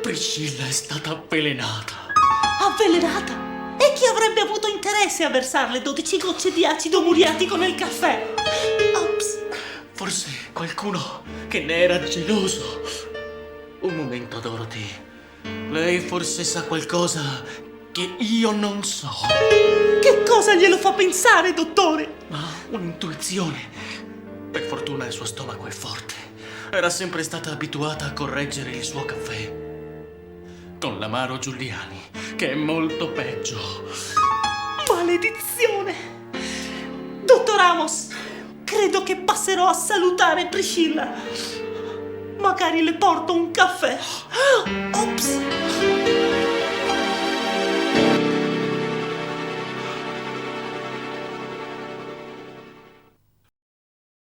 Priscilla è stata avvelenata. Avvelenata? E chi avrebbe avuto interesse a versarle 12 gocce di acido muriatico nel caffè? Ops. Forse qualcuno che ne era geloso. Un momento, Dorothy. Lei forse sa qualcosa che io non so. Che cosa glielo fa pensare, dottore? Ma un'intuizione. Per fortuna il suo stomaco è forte. Era sempre stata abituata a correggere il suo caffè con l'amaro Giuliani, che è molto peggio. Maledizione! Dottor Amos, credo che passerò a salutare Priscilla. Magari le porto un caffè. Ops!